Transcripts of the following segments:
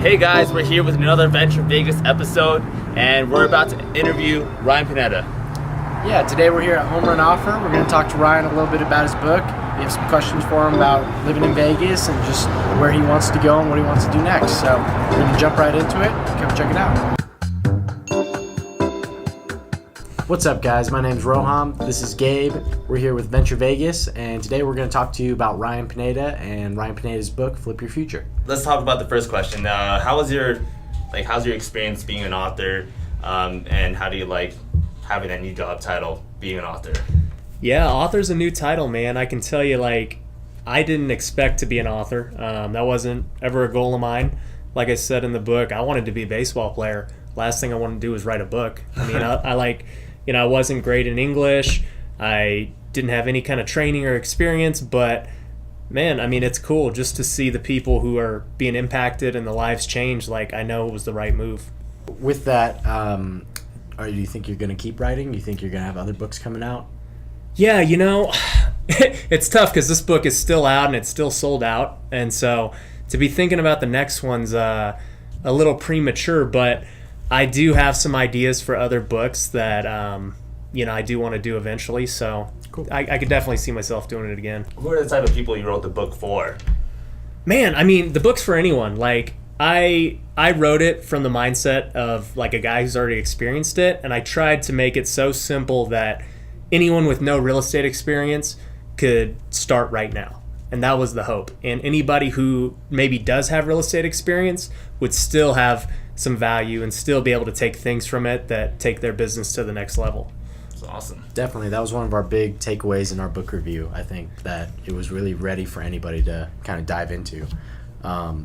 Hey guys, we're here with another Venture Vegas episode, and we're about to interview Ryan Pineda. Yeah, today we're here at Home Run Offer. We're going to talk to Ryan a little bit about his book. We have some questions for him about living in Vegas and just where he wants to go and what he wants to do next. So we're going to jump right into it. Come check it out. What's up, guys? My name's Roham. This is Gabe. We're here with Venture Vegas, and today we're going to talk to you about Ryan Pineda and Ryan Pineda's book, Flip Your Future. Let's talk about the first question. How's your experience being an author, and how do you like having that new job title, being an author? Yeah, author's a new title, man. I can tell you, I didn't expect to be an author. That wasn't ever a goal of mine. Like I said in the book, I wanted to be a baseball player. Last thing I wanted to do was write a book. I mean, I wasn't great in English. I didn't have any kind of training or experience, but man, I mean, it's cool just to see the people who are being impacted and the lives changed. I know it was the right move. With that, do you think you're going to keep writing? Do you think you're going to have other books coming out? Yeah, it's tough because this book is still out and it's still sold out. And so to be thinking about the next one's a little premature, but I do have some ideas for other books that, I do want to do eventually. So cool. I could definitely see myself doing it again. Who are the type of people you wrote the book for? Man, I mean, the book's for anyone. I wrote it from the mindset of a guy who's already experienced it, and I tried to make it so simple that anyone with no real estate experience could start right now. And that was the hope. And anybody who maybe does have real estate experience would still have some value and still be able to take things from it that take their business to the next level. That's awesome. Definitely. That was one of our big takeaways in our book review. I think that it was really ready for anybody to kind of dive into.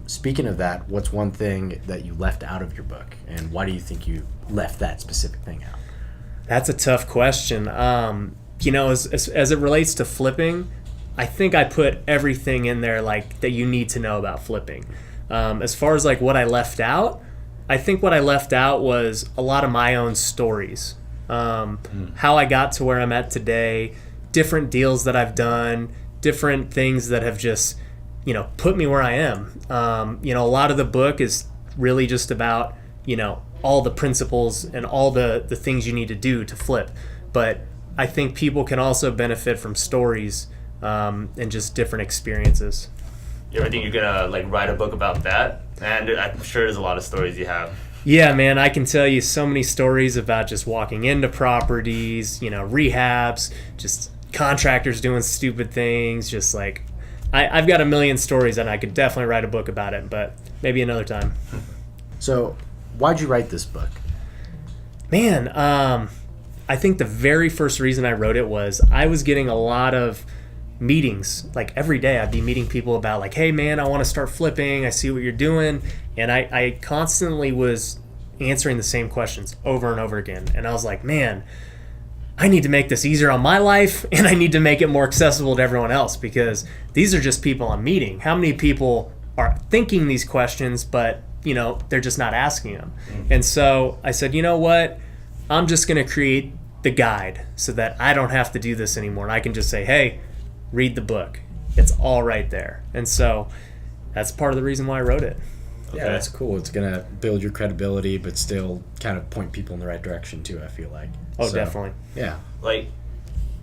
Speaking of that, what's one thing that you left out of your book, and why do you think you left that specific thing out? That's a tough question. As it relates to flipping, I think I put everything in there that you need to know about flipping. As far as what I left out, I think what I left out was a lot of my own stories. How I got to where I'm at today, different deals that I've done, different things that have just, put me where I am. A lot of the book is really just about, all the principles and all the things you need to do to flip. But I think people can also benefit from stories and just different experiences. You ever think you're gonna write a book about that? And I'm sure there's a lot of stories you have. Yeah, man, I can tell you so many stories about just walking into properties, rehabs, just contractors doing stupid things, just I've got a million stories and I could definitely write a book about it, but maybe another time. So, why'd you write this book? Man, I think the very first reason I wrote it was I was getting a lot of meetings. Every day I'd be meeting people about hey man, I want to start flipping, I see what you're doing, and I constantly was answering the same questions over and over again, and I was like, man, I need to make this easier on my life, and I need to make it more accessible to everyone else, because these are just people I'm meeting. How many people are thinking these questions but they're just not asking them? And so I said, you know what, I'm just going to create the guide so that I don't have to do this anymore, and I can just say, hey, read the book. It's all right there. And so that's part of the reason why I wrote it. Yeah, that's cool. It's going to build your credibility, but still kind of point people in the right direction too, I feel like. Oh, so, definitely. Yeah.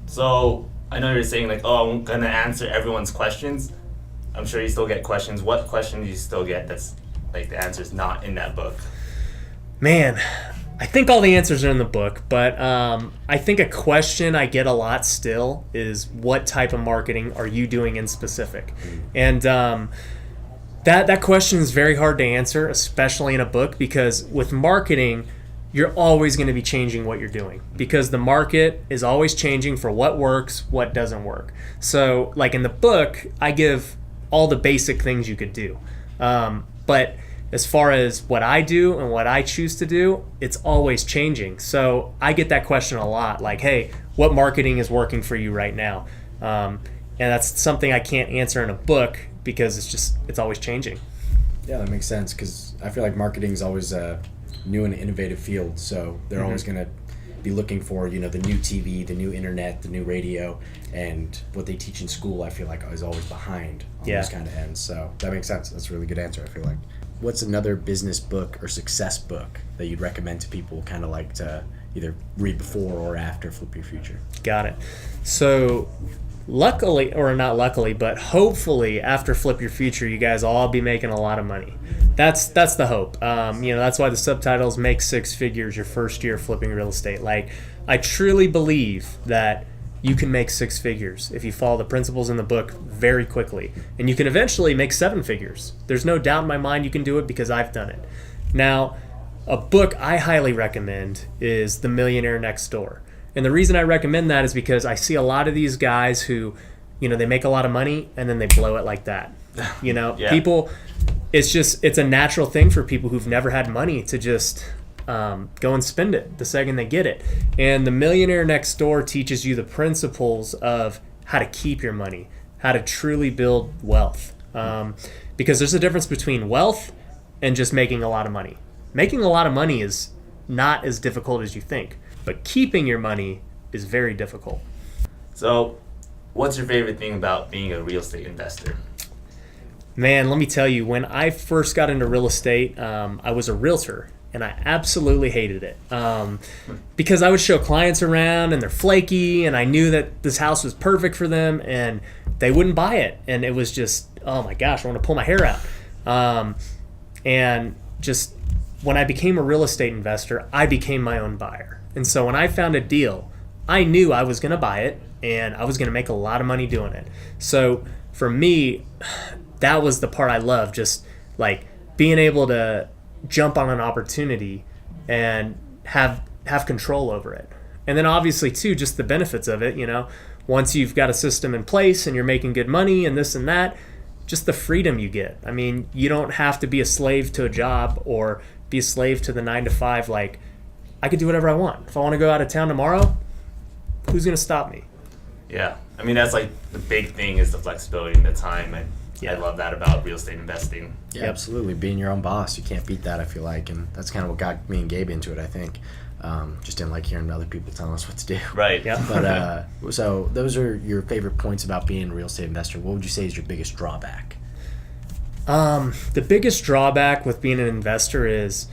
So I know you're saying I'm going to answer everyone's questions. I'm sure you still get questions. What questions do you still get that's the answer's not in that book? Man, I think all the answers are in the book, but I think a question I get a lot still is, what type of marketing are you doing in specific? And that question is very hard to answer, especially in a book, because with marketing, you're always going to be changing what you're doing, because the market is always changing for what works, what doesn't work. So in the book, I give all the basic things you could do. But as far as what I do and what I choose to do, it's always changing. So I get that question a lot, hey, what marketing is working for you right now? And that's something I can't answer in a book, because it's always changing. Yeah, that makes sense, because I feel like marketing is always a new and innovative field. So they're always going to be looking for, the new TV, the new internet, the new radio, and what they teach in school, I feel like, is always behind on those kind of ends. So that makes sense. That's a really good answer, I feel like. what's another business book or success book that you'd recommend to people kind of like to either read before or after Flip Your Future? Got it. So luckily, or not luckily, but hopefully after Flip Your Future, you guys all be making a lot of money. That's the hope. That's why the subtitles make six figures your first year flipping real estate. Like, I truly believe that you can make six figures if you follow the principles in the book very quickly. And you can eventually make seven figures. There's no doubt in my mind you can do it because I've done it. Now, a book I highly recommend is The Millionaire Next Door. And the reason I recommend that is because I see a lot of these guys who, they make a lot of money and then they blow it like that. Yeah. People, it's a natural thing for people who've never had money to just go and spend it the second they get it. And The Millionaire Next Door teaches you the principles of how to keep your money, how to truly build wealth. Because there's a difference between wealth and just making a lot of money. Making a lot of money is not as difficult as you think, but keeping your money is very difficult. So, what's your favorite thing about being a real estate investor? Man, let me tell you, when I first got into real estate, I was a realtor. And I absolutely hated it because I would show clients around and they're flaky, and I knew that this house was perfect for them and they wouldn't buy it. And it was just, oh my gosh, I want to pull my hair out. And just when I became a real estate investor, I became my own buyer. And so when I found a deal, I knew I was going to buy it and I was going to make a lot of money doing it. So for me, that was the part I loved, just like being able to jump on an opportunity and have control over it. And then obviously too, just the benefits of it, once you've got a system in place and you're making good money and this and that, just the freedom you get. I mean, you don't have to be a slave to a job or be a slave to the 9 to 5. Like, I could do whatever I want. If I want to go out of town tomorrow, who's going to stop me? Yeah. I mean, that's like the big thing is the flexibility and the time. And I love that about real estate investing. Yeah, absolutely. Being your own boss, you can't beat that, I feel like. And that's kind of what got me and Gabe into it, I think. Just didn't like hearing other people telling us what to do. Right. Yeah. But so those are your favorite points about being a real estate investor. What would you say is your biggest drawback? The biggest drawback with being an investor is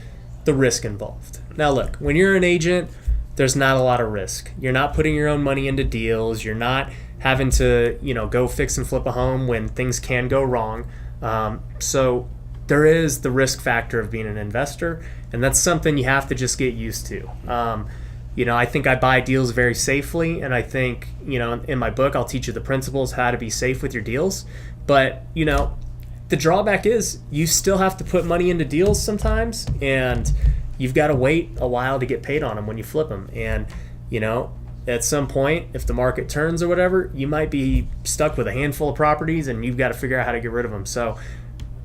the risk involved. Now, look, when you're an agent, there's not a lot of risk. You're not putting your own money into deals. You're not having to, go fix and flip a home when things can go wrong. So there is the risk factor of being an investor, and that's something you have to just get used to. I think I buy deals very safely, and I think, in my book, I'll teach you the principles how to be safe with your deals. But, the drawback is you still have to put money into deals sometimes, and you've got to wait a while to get paid on them when you flip them. And, at some point, if the market turns or whatever, you might be stuck with a handful of properties and you've got to figure out how to get rid of them. So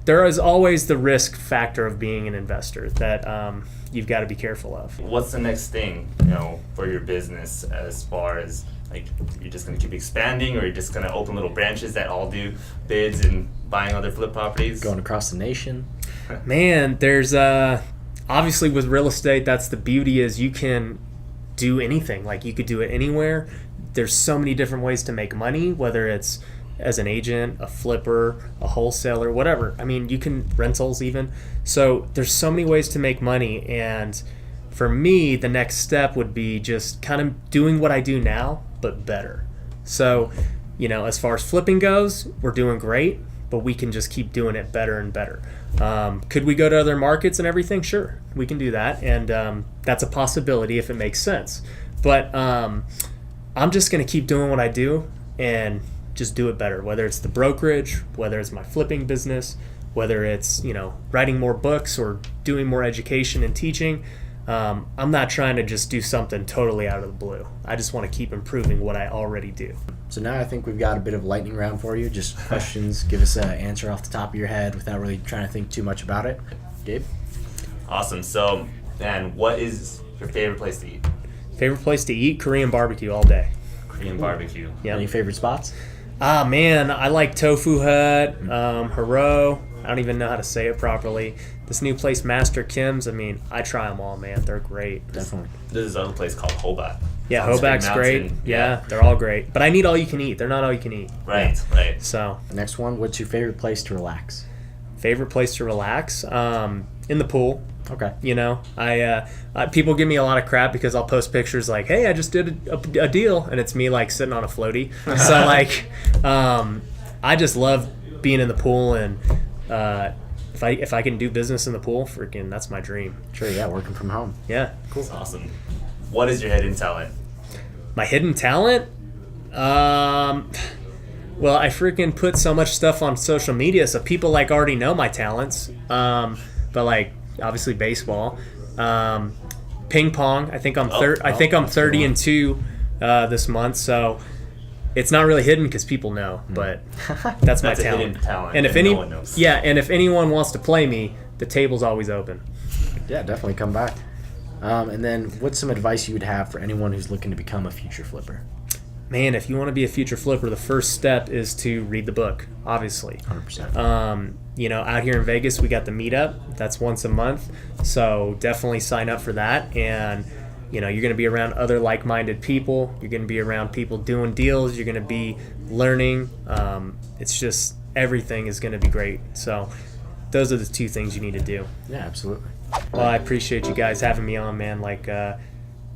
there is always the risk factor of being an investor that you've got to be careful of. What's the next thing, for your business as far as, like, you're just going to keep expanding, or you're just going to open little branches that all do bids and buying other flip properties? Going across the nation? Man, there's obviously with real estate, that's the beauty, is you can do anything. Like, you could do it anywhere. There's so many different ways to make money, whether it's as an agent, a flipper, a wholesaler, whatever. I mean, you can rentals even. So there's so many ways to make money. And for me, the next step would be just kind of doing what I do now, but better. So, as far as flipping goes, we're doing great, but we can just keep doing it better and better. Could we go to other markets and everything? Sure, we can do that. And that's a possibility if it makes sense. But I'm just going to keep doing what I do and just do it better, whether it's the brokerage, whether it's my flipping business, whether it's, writing more books or doing more education and teaching. I'm not trying to just do something totally out of the blue. I just want to keep improving what I already do. So now I think we've got a bit of lightning round for you. Just questions. Give us an answer off the top of your head without really trying to think too much about it. Gabe? Awesome. So, Dan, what is your favorite place to eat? Favorite place to eat? Korean barbecue all day. Korean barbecue. Yeah. Any favorite spots? Ah, man, I like Tofu Hut, Haro. I don't even know how to say it properly. This new place, Master Kim's, I try them all, man. They're great. Definitely. There's another place called Hobak. Yeah, Sounds Hobak's like great. mountain. Yeah, they're all great. But I need all you can eat. They're not all you can eat. Right, right. So, The next one, what's your favorite place to relax? Favorite place to relax? In the pool. Okay. You know, people give me a lot of crap because I'll post pictures like, "Hey, I just did a deal," and it's me like sitting on a floaty. So like, I just love being in the pool, and if I can do business in the pool, freaking, that's my dream. Sure. Yeah. Working from home. Yeah. Cool. That's awesome. What is your hidden talent? My hidden talent? Well, I freaking put so much stuff on social media, so people like already know my talents. But like obviously baseball, ping pong. I think I'm I think I'm 30-2 this month, so it's not really hidden because people know. But that's my That's a talent. hidden talent. And if no one knows. and if anyone wants to play me, the table's always open. Yeah, definitely come back. And then what's some advice you would have for anyone who's looking to become a future flipper? Man, if you want to be a future flipper, the first step is to read the book, obviously. 100%. You know, out here in Vegas, we got the meetup. That's once a month. So definitely sign up for that. And, you know, you're going to be around other like-minded people. You're going to be around people doing deals. You're going to be learning. It's just everything is going to be great. So those are the two things you need to do. Yeah, absolutely. Well, I appreciate you guys having me on, man. Like,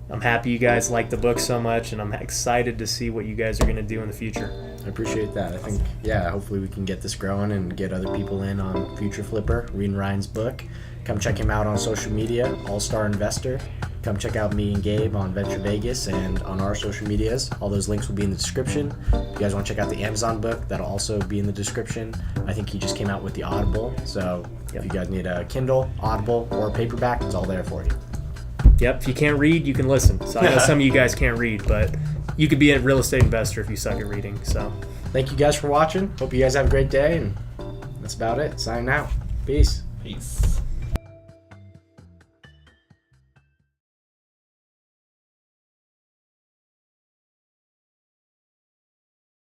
I'm happy you guys like the book so much, and I'm excited to see what you guys are going to do in the future. I appreciate that. I think, yeah, hopefully we can get this growing and get other people in on Future Flipper, reading Ryan's book. Come check him out on social media, All-Star Investor. Come check out me and Gabe on Venture Vegas and on our social medias. All those links will be in the description. If you guys want to check out the Amazon book, that'll also be in the description. I think he just came out with the Audible, so if you guys need a Kindle, Audible, or paperback, it's all there for you. Yep, if you can't read, you can listen. So I know some of you guys can't read, but you could be a real estate investor if you suck at reading. So thank you guys for watching. Hope you guys have a great day, and that's about it. Signing out. Peace. Peace.